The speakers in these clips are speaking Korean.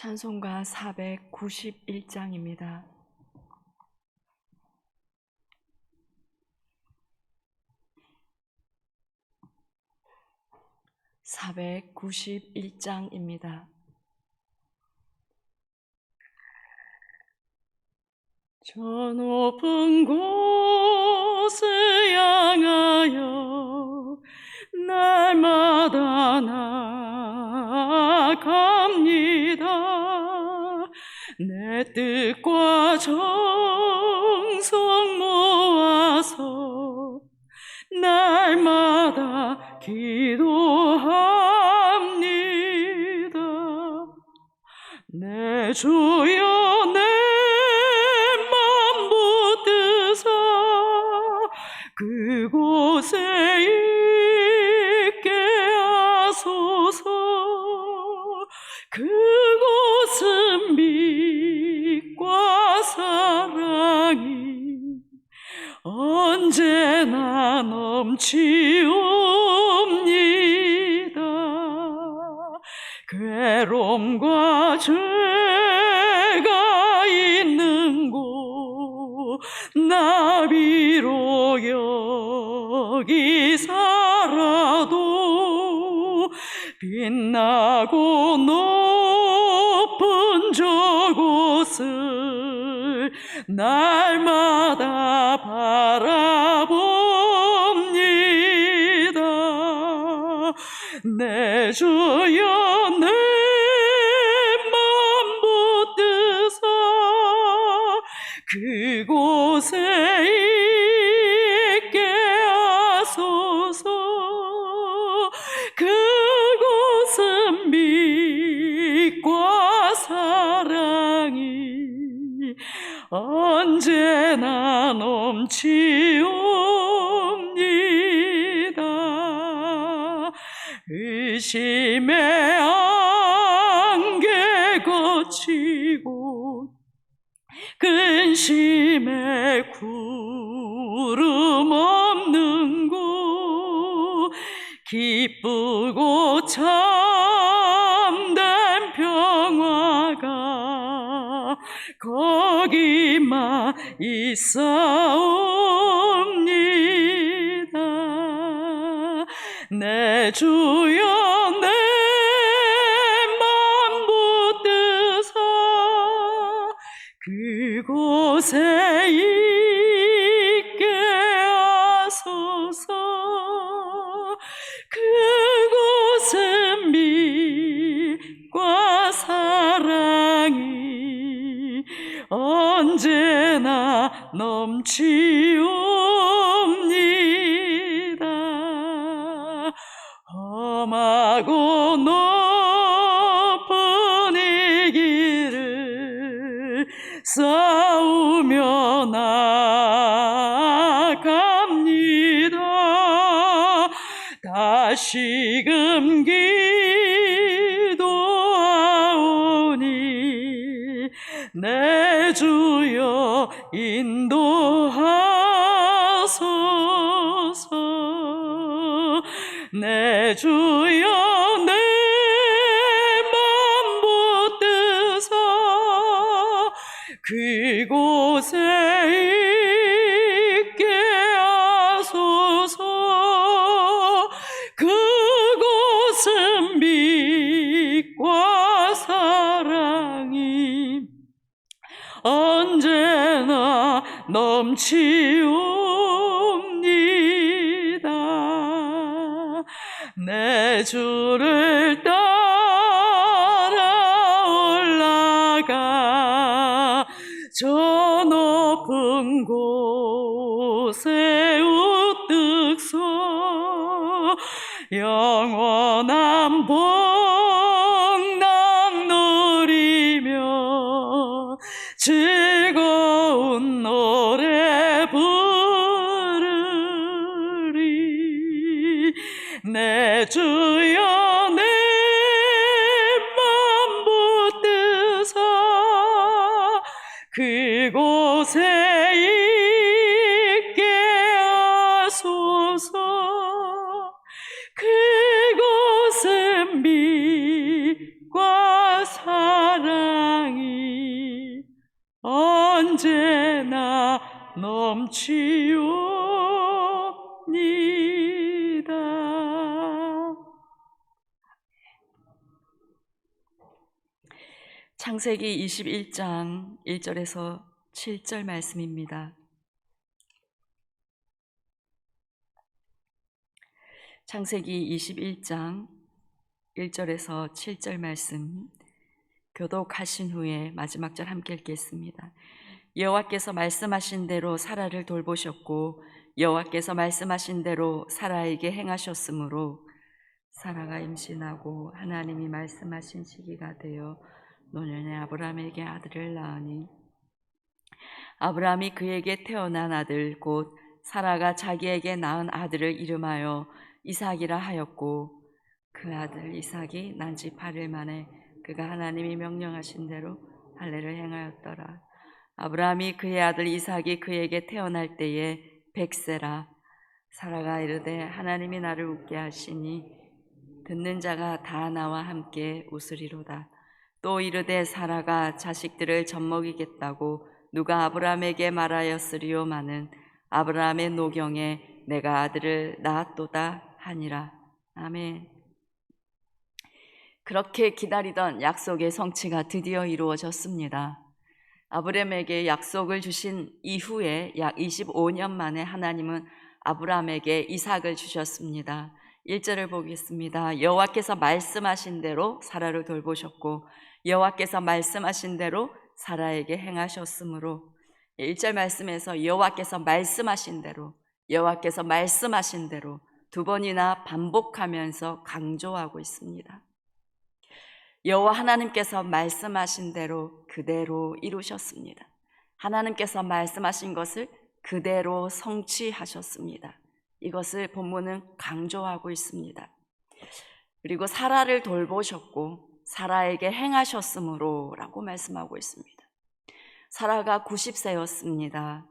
찬송가 491장입니다. (491장입니다) 저 높은 곳을 향하여 날마다 나아갑니다. 내 뜻과 정성 모아서 날마다 기도합니다. 내 주여 내 맘 붙드사 그곳에 있게 하소서. 그곳은 빛과 사랑이 언제나 넘치옵니다. 괴로움과 죄가 있는 곳 나비로 여기 살아도 빛나고 높은 저곳을 날마다 바라봅니다. 내 주여 내 맘 붙드사 그곳에 있게 하소서. 그곳은 빛과 사랑이 언제나 넘치옵니다. 의심의 안개 거치고 근심의 구름 없는 곳 기쁘고 참된 평화가 거기만 있사옵니다. 내 주여 내 맘 붙드사 그곳에 있게 하소서. 그곳은 빛과 사랑이 언제나 넘치옵니다. 험하고 높은 이 길을 싸우며 나아갑니다. 다시금 기도하오니 내 주여 인도하소서. 내 주여 내 맘 붙드사 그곳에 있게 하소서. 그곳은 빛과 사랑이 언제나 넘치옵니다. 내 주를 따라 올라가 저 높은 곳에 우뚝 서 영원한 복락 누리며 즐거운 노래 부르리. 내 주여 내 맘 붙드사 그곳에 있게 하소서. 그곳은 빛과 사랑 언제나 넘치오니다. 창세기 21장 1절에서 7절 말씀입니다. 창세기 21장 1절에서 7절 말씀 교독하신 후에 마지막 절 함께 읽겠습니다. 여호와께서 말씀하신 대로 사라를 돌보셨고 여호와께서 말씀하신 대로 사라에게 행하셨으므로 사라가 임신하고 하나님이 말씀하신 시기가 되어 노년에 아브라함에게 아들을 낳으니 아브라함이 그에게 태어난 아들 곧 사라가 자기에게 낳은 아들을 이름하여 이삭이라 하였고 그 아들 이삭이 난 지 8일 만에 그가 하나님이 명령하신 대로 할례를 행하였더라. 아브라함이 그의 아들 이삭이 그에게 태어날 때에 100세라. 사라가 이르되 하나님이 나를 웃게 하시니 듣는 자가 다 나와 함께 웃으리로다. 또 이르되 사라가 자식들을 젖먹이겠다고 누가 아브라함에게 말하였으리요마는 아브라함의 노경에 내가 아들을 낳았도다 하니라. 아멘. 그렇게 기다리던 약속의 성취가 드디어 이루어졌습니다. 아브라함에게 약속을 주신 이후에 약 25년 만에 하나님은 아브라함에게 이삭을 주셨습니다. 1절을 보겠습니다. 여호와께서 말씀하신 대로 사라를 돌보셨고 여호와께서 말씀하신 대로 사라에게 행하셨으므로 1절 말씀에서 여호와께서 말씀하신 대로 여호와께서 말씀하신 대로 두 번이나 반복하면서 강조하고 있습니다. 여호와 하나님께서 말씀하신 대로 그대로 이루셨습니다. 하나님께서 말씀하신 것을 그대로 성취하셨습니다. 이것을 본문은 강조하고 있습니다. 그리고 사라를 돌보셨고 사라에게 행하셨으므로 라고 말씀하고 있습니다. 사라가 90세였습니다.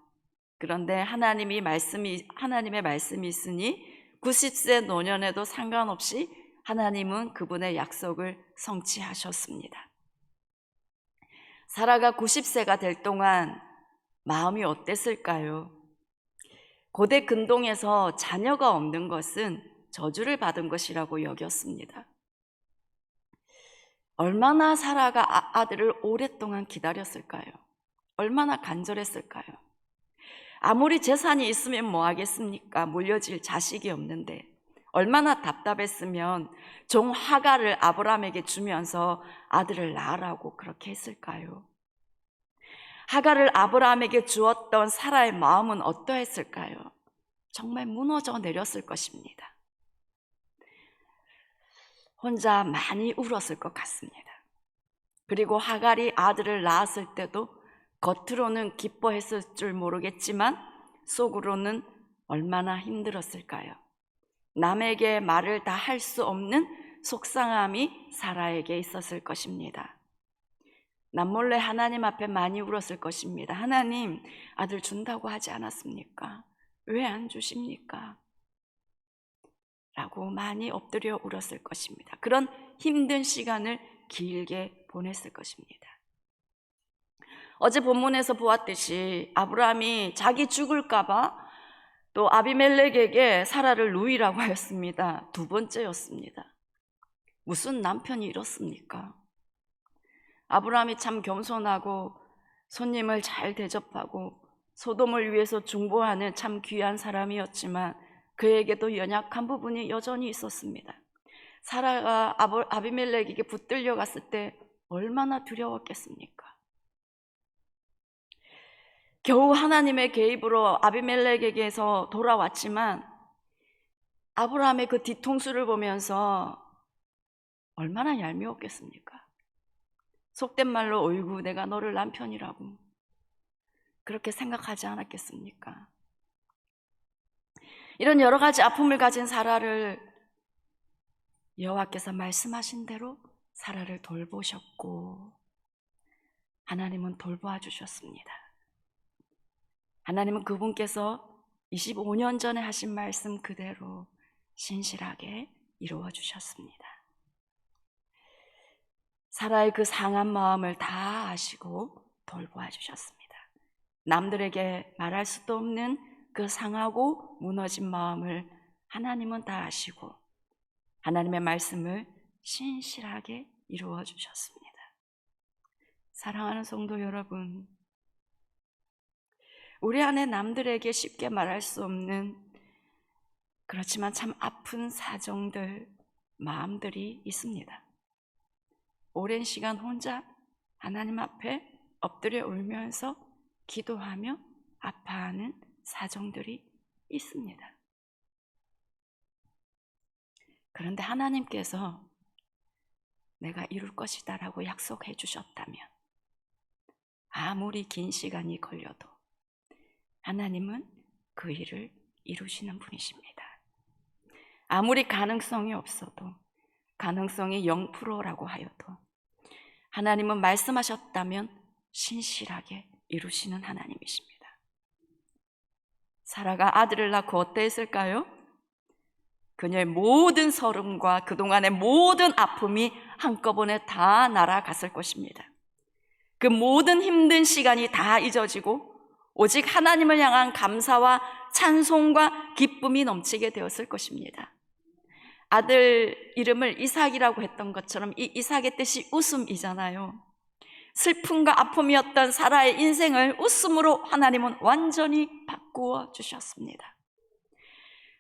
그런데 하나님의 말씀이 있으니 90세 노년에도 상관없이 하나님은 그분의 약속을 성취하셨습니다. 사라가 90세가 될 동안 마음이 어땠을까요? 고대 근동에서 자녀가 없는 것은 저주를 받은 것이라고 여겼습니다. 얼마나 사라가 아들을 오랫동안 기다렸을까요? 얼마나 간절했을까요? 아무리 재산이 있으면 뭐 하겠습니까? 물려질 자식이 없는데 얼마나 답답했으면 종 하갈을 아브라함에게 주면서 아들을 낳으라고 그렇게 했을까요? 하갈을 아브라함에게 주었던 사라의 마음은 어떠했을까요? 정말 무너져 내렸을 것입니다. 혼자 많이 울었을 것 같습니다. 그리고 하갈이 아들을 낳았을 때도 겉으로는 기뻐했을 줄 모르겠지만 속으로는 얼마나 힘들었을까요? 남에게 말을 다 할 수 없는 속상함이 사라에게 있었을 것입니다. 남몰래 하나님 앞에 많이 울었을 것입니다. 하나님, 아들 준다고 하지 않았습니까? 왜 안 주십니까? 라고 많이 엎드려 울었을 것입니다. 그런 힘든 시간을 길게 보냈을 것입니다. 어제 본문에서 보았듯이 아브라함이 자기 죽을까 봐 또 아비멜렉에게 사라를 누이라고 하였습니다. 두 번째였습니다. 무슨 남편이 이렇습니까? 아브라함이 참 겸손하고 손님을 잘 대접하고 소돔을 위해서 중보하는 참 귀한 사람이었지만 그에게도 연약한 부분이 여전히 있었습니다. 사라가 아비멜렉에게 붙들려 갔을 때 얼마나 두려웠겠습니까? 겨우 하나님의 개입으로 아비멜렉에게서 돌아왔지만 아브라함의 그 뒤통수를 보면서 얼마나 얄미웠겠습니까? 속된 말로 어이구 내가 너를 남편이라고 그렇게 생각하지 않았겠습니까? 이런 여러 가지 아픔을 가진 사라를 여호와께서 말씀하신 대로 사라를 돌보셨고 하나님은 돌보아 주셨습니다. 하나님은 그분께서 25년 전에 하신 말씀 그대로 신실하게 이루어 주셨습니다. 사라의 그 상한 마음을 다 아시고 돌보아 주셨습니다. 남들에게 말할 수도 없는 그 상하고 무너진 마음을 하나님은 다 아시고 하나님의 말씀을 신실하게 이루어 주셨습니다. 사랑하는 성도 여러분, 우리 안에 남들에게 쉽게 말할 수 없는 그렇지만 참 아픈 사정들, 마음들이 있습니다. 오랜 시간 혼자 하나님 앞에 엎드려 울면서 기도하며 아파하는 사정들이 있습니다. 그런데 하나님께서 내가 이룰 것이다 라고 약속해 주셨다면 아무리 긴 시간이 걸려도 하나님은 그 일을 이루시는 분이십니다. 아무리 가능성이 없어도, 가능성이 0%라고 하여도 하나님은 말씀하셨다면 신실하게 이루시는 하나님이십니다. 사라가 아들을 낳고 어땠을까요? 그녀의 모든 서름과 그동안의 모든 아픔이 한꺼번에 다 날아갔을 것입니다. 그 모든 힘든 시간이 다 잊어지고 오직 하나님을 향한 감사와 찬송과 기쁨이 넘치게 되었을 것입니다. 아들 이름을 이삭이라고 했던 것처럼 이 이삭의 뜻이 웃음이잖아요. 슬픔과 아픔이었던 사라의 인생을 웃음으로 하나님은 완전히 바꾸어 주셨습니다.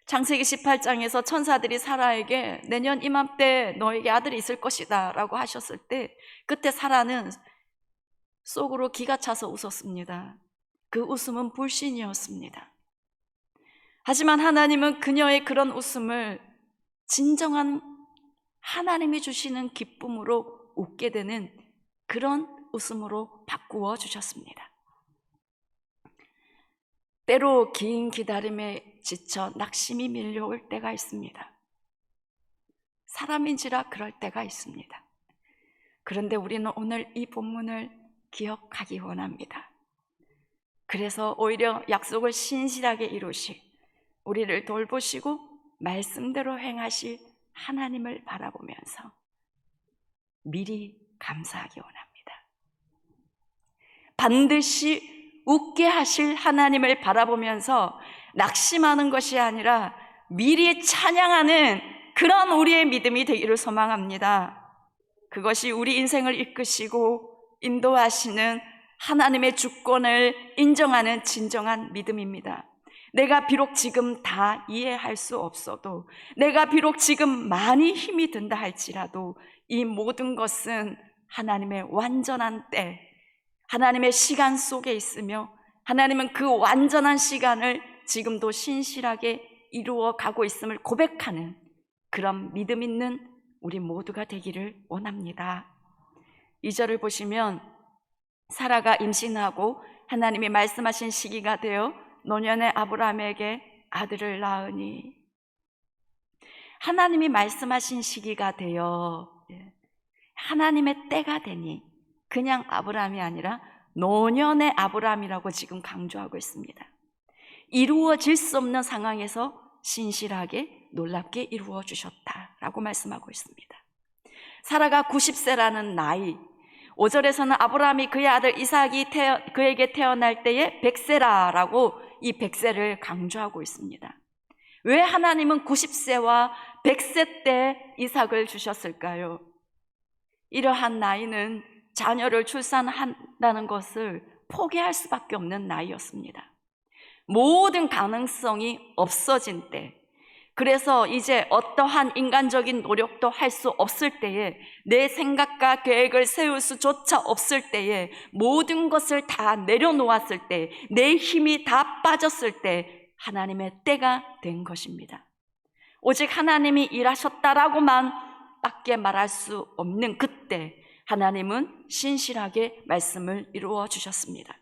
창세기 18장에서 천사들이 사라에게 내년 이맘때 너에게 아들이 있을 것이다 라고 하셨을 때 그때 사라는 속으로 기가 차서 웃었습니다. 그 웃음은 불신이었습니다. 하지만 하나님은 그녀의 그런 웃음을 진정한 하나님이 주시는 기쁨으로 웃게 되는 그런 웃음으로 바꾸어 주셨습니다. 때로 긴 기다림에 지쳐 낙심이 밀려올 때가 있습니다. 사람인지라 그럴 때가 있습니다. 그런데 우리는 오늘 이 본문을 기억하기 원합니다. 그래서 오히려 약속을 신실하게 이루실, 우리를 돌보시고 말씀대로 행하실 하나님을 바라보면서 미리 감사하기 원합니다. 반드시 웃게 하실 하나님을 바라보면서 낙심하는 것이 아니라 미리 찬양하는 그런 우리의 믿음이 되기를 소망합니다. 그것이 우리 인생을 이끄시고 인도하시는 하나님의 주권을 인정하는 진정한 믿음입니다. 내가 비록 지금 다 이해할 수 없어도, 내가 비록 지금 많이 힘이 든다 할지라도 이 모든 것은 하나님의 완전한 때, 하나님의 시간 속에 있으며 하나님은 그 완전한 시간을 지금도 신실하게 이루어 가고 있음을 고백하는 그런 믿음 있는 우리 모두가 되기를 원합니다. 2절을 보시면 사라가 임신하고 하나님이 말씀하신 시기가 되어 노년의 아브라함에게 아들을 낳으니, 하나님이 말씀하신 시기가 되어 하나님의 때가 되니 그냥 아브라함이 아니라 노년의 아브라함이라고 지금 강조하고 있습니다. 이루어질 수 없는 상황에서 신실하게 놀랍게 이루어 주셨다라고 말씀하고 있습니다. 사라가 90세라는 나이, 5절에서는 아브라함이 그의 아들 이삭이 그에게 태어날 때에 100세라라고 이 100세를 강조하고 있습니다. 왜 하나님은 90세와 100세 때 이삭을 주셨을까요? 이러한 나이는 자녀를 출산한다는 것을 포기할 수밖에 없는 나이였습니다. 모든 가능성이 없어진 때, 그래서 이제 어떠한 인간적인 노력도 할 수 없을 때에, 내 생각과 계획을 세울 수조차 없을 때에, 모든 것을 다 내려놓았을 때, 내 힘이 다 빠졌을 때 하나님의 때가 된 것입니다. 오직 하나님이 일하셨다라고만 밖에 말할 수 없는 그때 하나님은 신실하게 말씀을 이루어 주셨습니다.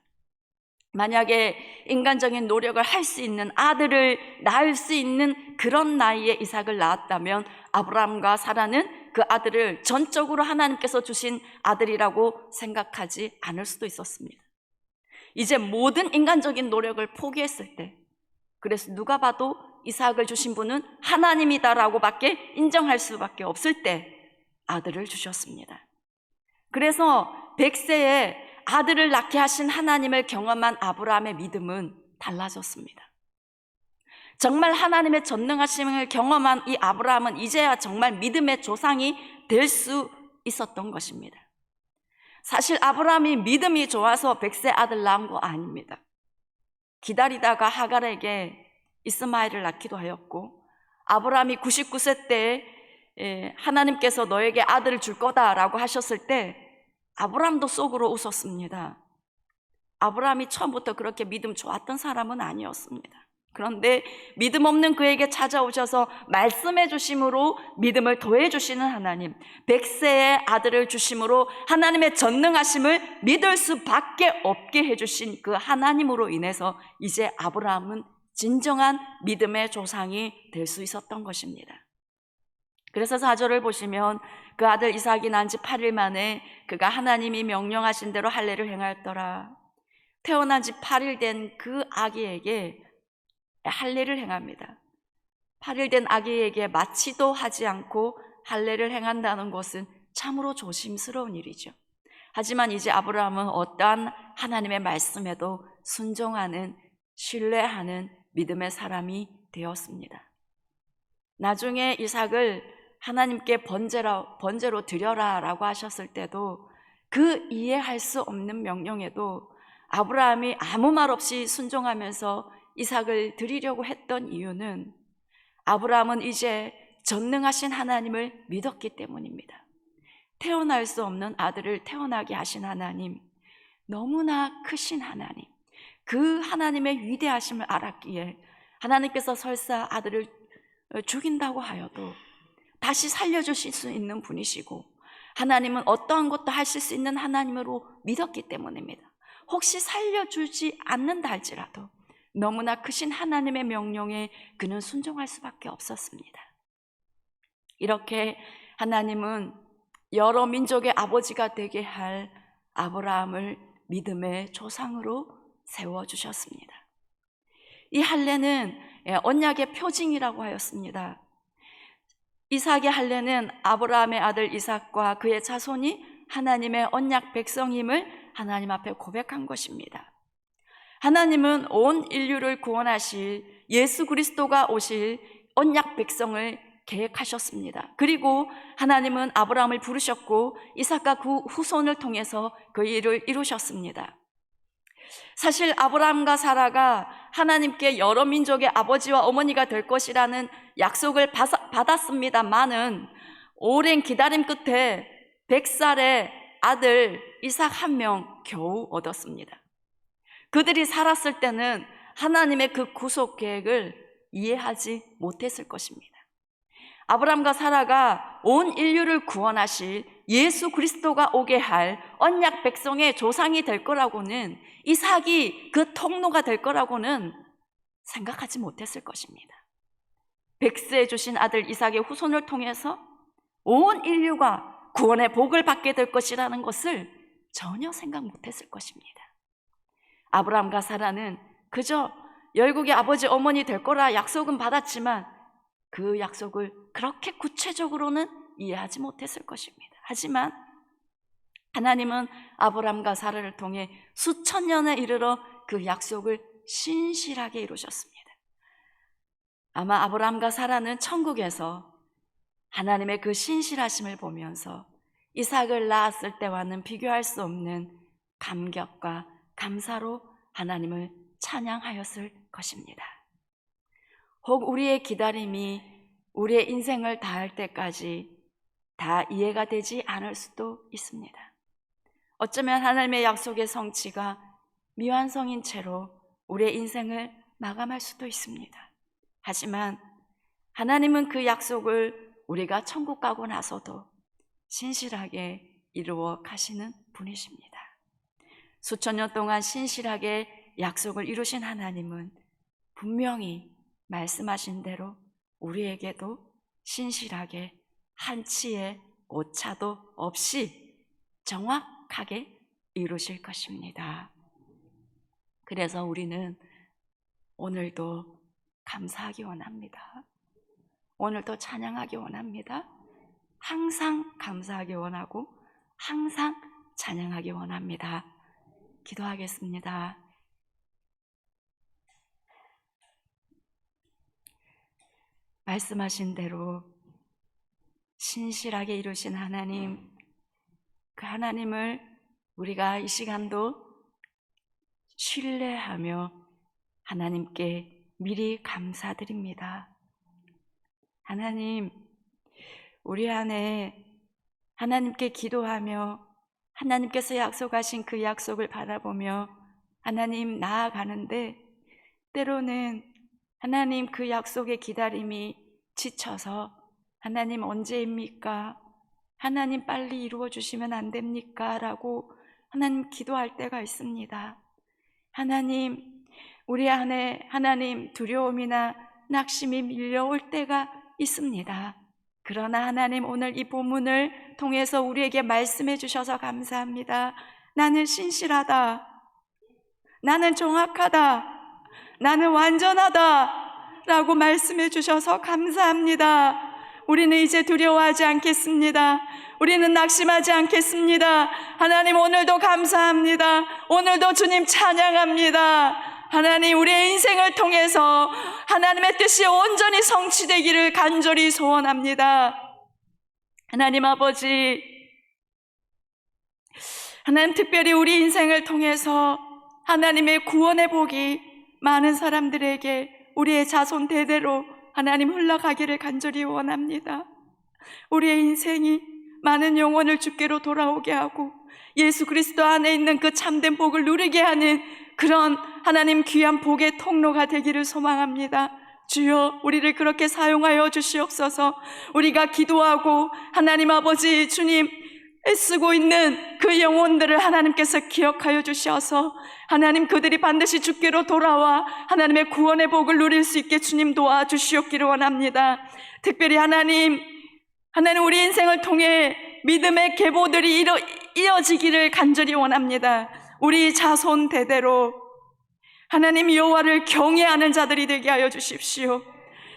만약에 인간적인 노력을 할 수 있는 아들을 낳을 수 있는 그런 나이에 이삭을 낳았다면 아브라함과 사라는 그 아들을 전적으로 하나님께서 주신 아들이라고 생각하지 않을 수도 있었습니다. 이제 모든 인간적인 노력을 포기했을 때, 그래서 누가 봐도 이삭을 주신 분은 하나님이다라고 밖에 인정할 수밖에 없을 때 아들을 주셨습니다. 그래서 100세에 아들을 낳게 하신 하나님을 경험한 아브라함의 믿음은 달라졌습니다. 정말 하나님의 전능하심을 경험한 이 아브라함은 이제야 정말 믿음의 조상이 될 수 있었던 것입니다. 사실 아브라함이 믿음이 좋아서 100세 아들 낳은 거 아닙니다. 기다리다가 하갈에게 이스마엘을 낳기도 하였고, 아브라함이 99세 때 하나님께서 너에게 아들을 줄 거다라고 하셨을 때 아브라함도 속으로 웃었습니다. 아브라함이 처음부터 그렇게 믿음 좋았던 사람은 아니었습니다. 그런데 믿음 없는 그에게 찾아오셔서 말씀해 주심으로 믿음을 더해 주시는 하나님, 100세의 아들을 주심으로 하나님의 전능하심을 믿을 수밖에 없게 해주신 그 하나님으로 인해서 이제 아브라함은 진정한 믿음의 조상이 될 수 있었던 것입니다. 그래서 4절을 보시면 그 아들 이삭이 난 지 8일 만에 그가 하나님이 명령하신 대로 할례를 행하였더라. 태어난 지 8일 된 그 아기에게 할례를 행합니다. 8일 된 아기에게 마취도 하지 않고 할례를 행한다는 것은 참으로 조심스러운 일이죠. 하지만 이제 아브라함은 어떠한 하나님의 말씀에도 순종하는, 신뢰하는 믿음의 사람이 되었습니다. 나중에 이삭을 하나님께 번제로 드려라 라고 하셨을 때도 그 이해할 수 없는 명령에도 아브라함이 아무 말 없이 순종하면서 이삭을 드리려고 했던 이유는 아브라함은 이제 전능하신 하나님을 믿었기 때문입니다. 태어날 수 없는 아들을 태어나게 하신 하나님, 너무나 크신 하나님, 그 하나님의 위대하심을 알았기에 하나님께서 설사 아들을 죽인다고 하여도 다시 살려주실 수 있는 분이시고, 하나님은 어떠한 것도 하실 수 있는 하나님으로 믿었기 때문입니다. 혹시 살려주지 않는다 할지라도 너무나 크신 하나님의 명령에 그는 순종할 수밖에 없었습니다. 이렇게 하나님은 여러 민족의 아버지가 되게 할 아브라함을 믿음의 조상으로 세워주셨습니다. 이 할례는 언약의 표징이라고 하였습니다. 이삭의 할례는 아브라함의 아들 이삭과 그의 자손이 하나님의 언약 백성임을 하나님 앞에 고백한 것입니다. 하나님은 온 인류를 구원하실 예수 그리스도가 오실 언약 백성을 계획하셨습니다. 그리고 하나님은 아브라함을 부르셨고 이삭과 그 후손을 통해서 그 일을 이루셨습니다. 사실 아브라함과 사라가 하나님께 여러 민족의 아버지와 어머니가 될 것이라는 약속을 받았습니다만은 오랜 기다림 끝에 100살의 아들 이삭 한 명 겨우 얻었습니다. 그들이 살았을 때는 하나님의 그 구속 계획을 이해하지 못했을 것입니다. 아브라함과 사라가 온 인류를 구원하실 예수 그리스도가 오게 할 언약 백성의 조상이 될 거라고는, 이삭이 그 통로가 될 거라고는 생각하지 못했을 것입니다. 100세에 주신 아들 이삭의 후손을 통해서 온 인류가 구원의 복을 받게 될 것이라는 것을 전혀 생각 못했을 것입니다. 아브라함과 사라는 그저 열국의 아버지 어머니 될 거라 약속은 받았지만 그 약속을 그렇게 구체적으로는 이해하지 못했을 것입니다. 하지만 하나님은 아브라함과 사라를 통해 수천 년에 이르러 그 약속을 신실하게 이루셨습니다. 아마 아브라함과 사라는 천국에서 하나님의 그 신실하심을 보면서 이삭을 낳았을 때와는 비교할 수 없는 감격과 감사로 하나님을 찬양하였을 것입니다. 혹 우리의 기다림이 우리의 인생을 다할 때까지 다 이해가 되지 않을 수도 있습니다. 어쩌면 하나님의 약속의 성취가 미완성인 채로 우리의 인생을 마감할 수도 있습니다. 하지만 하나님은 그 약속을 우리가 천국 가고 나서도 신실하게 이루어 가시는 분이십니다. 수천 년 동안 신실하게 약속을 이루신 하나님은 분명히 말씀하신 대로 우리에게도 신실하게 한치의 오차도 없이 정확하게 이루실 것입니다. 그래서 우리는 오늘도 감사하기 원합니다. 오늘도 찬양하기 원합니다. 항상 감사하기 원하고 항상 찬양하기 원합니다. 기도하겠습니다. 말씀하신 대로 신실하게 이루신 하나님, 그 하나님을 우리가 이 시간도 신뢰하며 하나님께 미리 감사드립니다. 하나님, 우리 안에 하나님께 기도하며 하나님께서 약속하신 그 약속을 바라보며 하나님 나아가는데, 때로는 하나님 그 약속의 기다림이 지쳐서 하나님 언제입니까? 하나님 빨리 이루어 주시면 안 됩니까? 라고 하나님 기도할 때가 있습니다. 하나님, 우리 안에 하나님 두려움이나 낙심이 밀려올 때가 있습니다. 그러나 하나님, 오늘 이 본문을 통해서 우리에게 말씀해 주셔서 감사합니다. 나는 신실하다, 나는 정확하다, 나는 완전하다 라고 말씀해 주셔서 감사합니다. 우리는 이제 두려워하지 않겠습니다. 우리는 낙심하지 않겠습니다. 하나님, 오늘도 감사합니다. 오늘도 주님 찬양합니다. 하나님, 우리의 인생을 통해서 하나님의 뜻이 온전히 성취되기를 간절히 소원합니다. 하나님 아버지, 하나님, 특별히 우리 인생을 통해서 하나님의 구원의 복이 많은 사람들에게 우리의 자손 대대로 하나님 흘러가기를 간절히 원합니다. 우리의 인생이 많은 영혼을 주께로 돌아오게 하고 예수 그리스도 안에 있는 그 참된 복을 누리게 하는 그런 하나님 귀한 복의 통로가 되기를 소망합니다. 주여, 우리를 그렇게 사용하여 주시옵소서. 우리가 기도하고 하나님 아버지 주님 애쓰고 있는 그 영혼들을 하나님께서 기억하여 주셔서 하나님, 그들이 반드시 주께로 돌아와 하나님의 구원의 복을 누릴 수 있게 주님 도와주시옵기를 원합니다. 특별히 하나님 우리 인생을 통해 믿음의 계보들이 이어지기를 간절히 원합니다. 우리 자손 대대로 하나님 여호와를 경외하는 자들이 되게 하여 주십시오.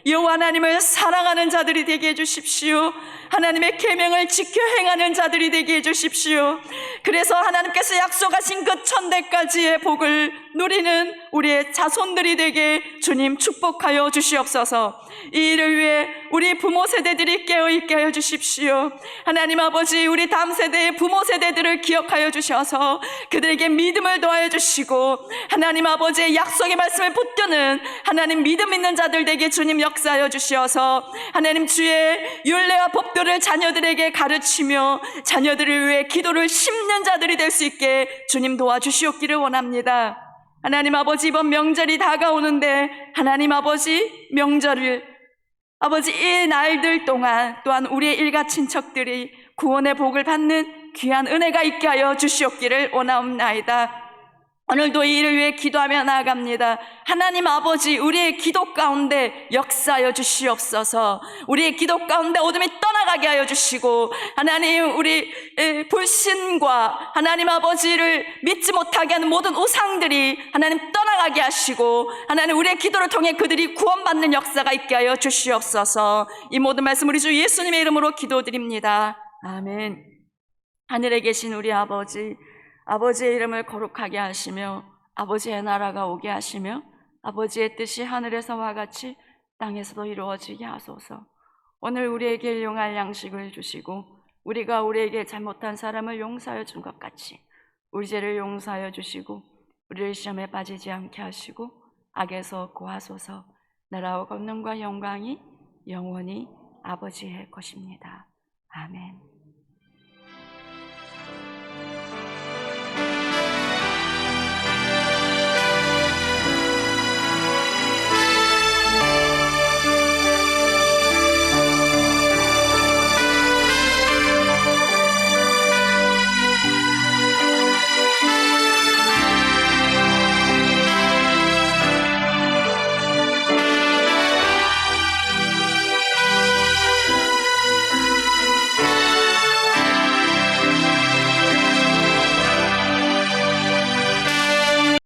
여호와 하나님을 사랑하는 자들이 되게 해주십시오. 하나님의 계명을 지켜 행하는 자들이 되게 해주십시오. 그래서 하나님께서 약속하신 그 천대까지의 복을 누리는 우리의 자손들이 되게 주님 축복하여 주시옵소서. 이 일을 위해 우리 부모 세대들이 깨어있게 하여 주십시오. 하나님 아버지, 우리 다음 세대의 부모 세대들을 기억하여 주셔서 그들에게 믿음을 더하여 주시고 하나님 아버지의 약속의 말씀을 붙드는 하나님 믿음 있는 자들 되게 주님 역사하여 주시어서 하나님 주의 율례와 법도를 자녀들에게 가르치며 자녀들을 위해 기도를 심는 자들이 될 수 있게 주님 도와주시옵기를 원합니다. 하나님 아버지, 이번 명절이 다가오는데 하나님 아버지, 명절을 아버지 이 날들 동안 또한 우리의 일가 친척들이 구원의 복을 받는 귀한 은혜가 있게 하여 주시옵기를 원하옵나이다. 오늘도 이 일을 위해 기도하며 나아갑니다. 하나님 아버지, 우리의 기도 가운데 역사하여 주시옵소서. 우리의 기도 가운데 어둠이 떠나가게 하여 주시고 하나님, 우리 불신과 하나님 아버지를 믿지 못하게 하는 모든 우상들이 하나님 떠나가게 하시고 하나님, 우리의 기도를 통해 그들이 구원받는 역사가 있게 하여 주시옵소서. 이 모든 말씀 우리 주 예수님의 이름으로 기도드립니다. 아멘. 하늘에 계신 우리 아버지, 아버지의 이름을 거룩하게 하시며 아버지의 나라가 오게 하시며 아버지의 뜻이 하늘에서와 같이 땅에서도 이루어지게 하소서. 오늘 우리에게 일용할 양식을 주시고 우리가 우리에게 잘못한 사람을 용서하여 준 것 같이 우리 죄를 용서하여 주시고 우리를 시험에 빠지지 않게 하시고 악에서 구하소서. 나라와 권능과 영광이 영원히 아버지의 것입니다. 아멘.